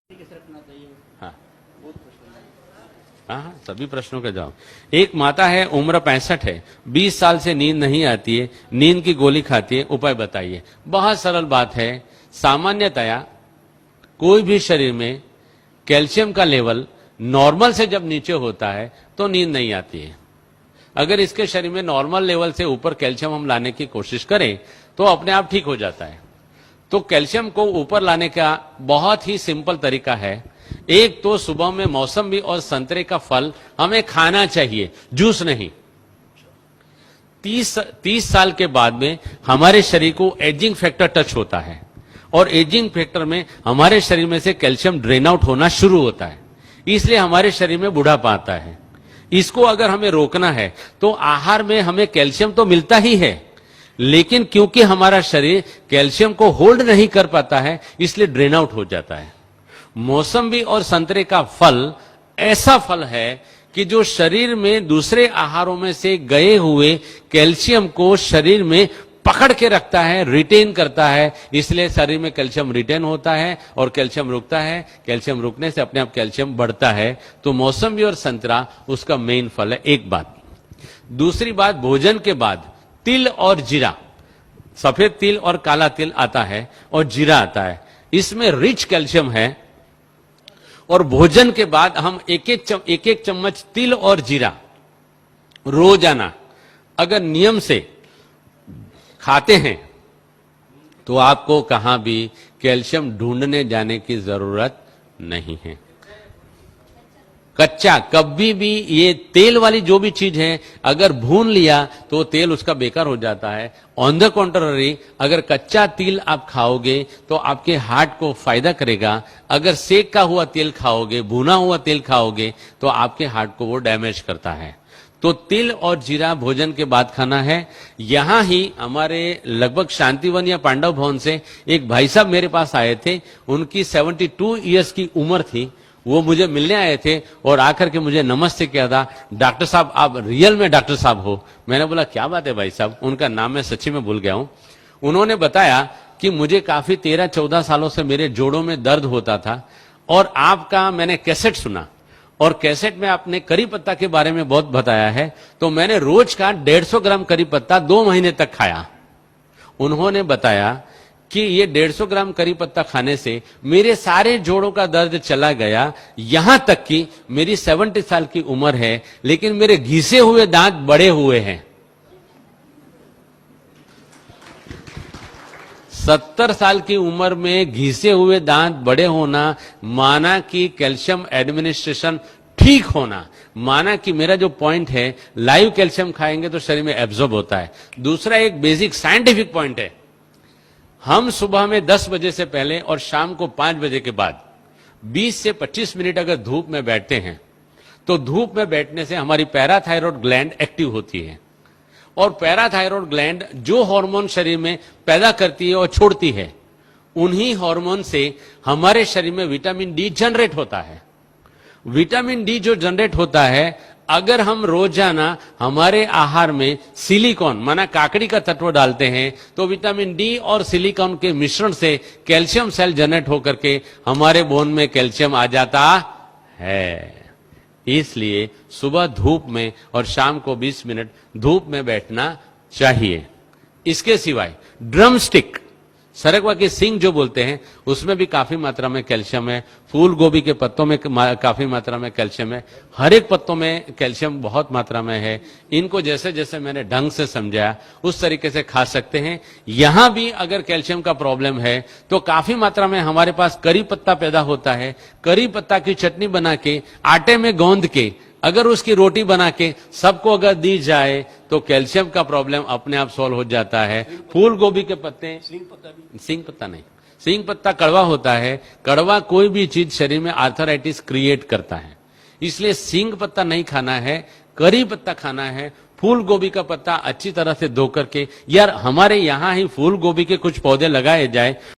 हाँ हाँ, सभी प्रश्नों का जवाब। एक माता है, उम्र 65 है, 20 साल से नींद नहीं आती है, नींद की गोली खाती है, उपाय बताइए। बहुत सरल बात है। सामान्यतया कोई भी शरीर में कैल्शियम का लेवल नॉर्मल से जब नीचे होता है तो नींद नहीं आती है। अगर इसके शरीर में नॉर्मल लेवल से ऊपर कैल्शियम हम लाने की कोशिश करें तो अपने आप ठीक हो जाता है। तो कैल्शियम को ऊपर लाने का बहुत ही सिंपल तरीका है। एक तो सुबह में मौसम्बी और संतरे का फल हमें खाना चाहिए, जूस नहीं। 30 साल के बाद में हमारे शरीर को एजिंग फैक्टर टच होता है और एजिंग फैक्टर में हमारे शरीर में से कैल्शियम ड्रेन आउट होना शुरू होता है, इसलिए हमारे शरीर में बुढ़ापा आता है। इसको अगर हमें रोकना है तो आहार में हमें कैल्शियम तो मिलता ही है, लेकिन क्योंकि हमारा शरीर कैल्शियम को होल्ड नहीं कर पाता है इसलिए ड्रेन आउट हो जाता है। मौसम्बी और संतरे का फल ऐसा फल है कि जो शरीर में दूसरे आहारों में से गए हुए कैल्शियम को शरीर में पकड़ के रखता है, रिटेन करता है, इसलिए शरीर में कैल्शियम रिटेन होता है और कैल्शियम रुकता है। कैल्शियम रुकने से अपने आप कैल्शियम बढ़ता है। तो मौसम्बी और संतरा उसका मेन फल है। एक बात। दूसरी बात, भोजन के बाद तिल और जीरा, सफेद तिल और काला तिल आता है और जीरा आता है, इसमें रिच कैल्शियम है। और भोजन के बाद हम एक एक चम्मच तिल और जीरा रोजाना अगर नियम से खाते हैं तो आपको कहां भी कैल्शियम ढूंढने जाने की जरूरत नहीं है। कच्चा कभी भी, ये तेल वाली जो भी चीज है अगर भून लिया तो तेल उसका बेकार हो जाता है। ऑन द कॉन्ट्ररी, अगर कच्चा तिल आप खाओगे तो आपके हार्ट को फायदा करेगा। अगर सेक का हुआ तेल खाओगे, भुना हुआ तेल खाओगे तो आपके हार्ट को वो डैमेज करता है। तो तिल और जीरा भोजन के बाद खाना है। यहां ही हमारे लगभग शांतिवन या पांडव भवन से एक भाई साहब मेरे पास आए थे, उनकी 72 इयर्स की उम्र थी। वो मुझे मिलने आए थे और आकर के मुझे नमस्ते किया था, डॉक्टर साहब आप रियल में डॉक्टर साहब हो। मैंने बोला क्या बात है भाई साहब, उनका नाम मैं सच्ची में भूल गया हूं। उन्होंने बताया कि मुझे काफी 13-14 सालों से मेरे जोड़ों में दर्द होता था और आपका मैंने कैसेट सुना और कैसेट में आपने करी पत्ता के बारे में बहुत बताया है, तो मैंने रोज का 150 ग्राम करी पत्ता 2 महीने तक खाया। उन्होंने बताया कि ये 150 ग्राम करी पत्ता खाने से मेरे सारे जोड़ों का दर्द चला गया। यहां तक कि मेरी 70 साल की उम्र है लेकिन मेरे घिसे हुए दांत बड़े हुए हैं। 70 साल की उम्र में घिसे हुए दांत बड़े होना माना कि कैल्शियम एडमिनिस्ट्रेशन ठीक होना, माना कि मेरा जो पॉइंट है लाइव कैल्शियम खाएंगे तो शरीर में एब्जॉर्ब होता है। दूसरा एक बेसिक साइंटिफिक पॉइंट है, हम सुबह में 10 बजे से पहले और शाम को 5 बजे के बाद 20 से 25 मिनट अगर धूप में बैठते हैं तो धूप में बैठने से हमारी पैराथायरॉयड ग्लैंड एक्टिव होती है और पैराथायरॉयड ग्लैंड जो हार्मोन शरीर में पैदा करती है और छोड़ती है, उन्हीं हार्मोन से हमारे शरीर में विटामिन डी जनरेट होता है। विटामिन डी जो जनरेट होता है, अगर हम रोजाना हमारे आहार में सिलिकॉन माना काकड़ी का तत्व डालते हैं तो विटामिन डी और सिलिकॉन के मिश्रण से कैल्शियम सेल जनरेट होकर के हमारे बोन में कैल्शियम आ जाता है। इसलिए सुबह धूप में और शाम को 20 मिनट धूप में बैठना चाहिए। इसके सिवाय ड्रम स्टिक, सरगवा के सिंग जो बोलते हैं, उसमें भी काफी मात्रा में कैल्शियम है। फूल गोभी के पत्तों में काफी मात्रा में कैल्शियम है। हर एक पत्तों में कैल्शियम बहुत मात्रा में है। इनको जैसे जैसे मैंने ढंग से समझाया उस तरीके से खा सकते हैं। यहां भी अगर कैल्शियम का प्रॉब्लम है तो काफी मात्रा में हमारे पास करी पत्ता पैदा होता है। करी पत्ता की चटनी बना के आटे में गौंद के अगर उसकी रोटी बना के सबको अगर दी जाए तो कैल्शियम का प्रॉब्लम अपने आप सॉल्व हो जाता है। फूल गोभी के पत्ते, सिंग पत्ता नहीं, सिंग पत्ता कड़वा होता है। कड़वा कोई भी चीज शरीर में आर्थराइटिस क्रिएट करता है, इसलिए सिंग पत्ता नहीं खाना है, करी पत्ता खाना है। फूल गोभी का पत्ता अच्छी तरह से धो करके, यार हमारे यहां ही फूल गोभी के कुछ पौधे लगाए जाए।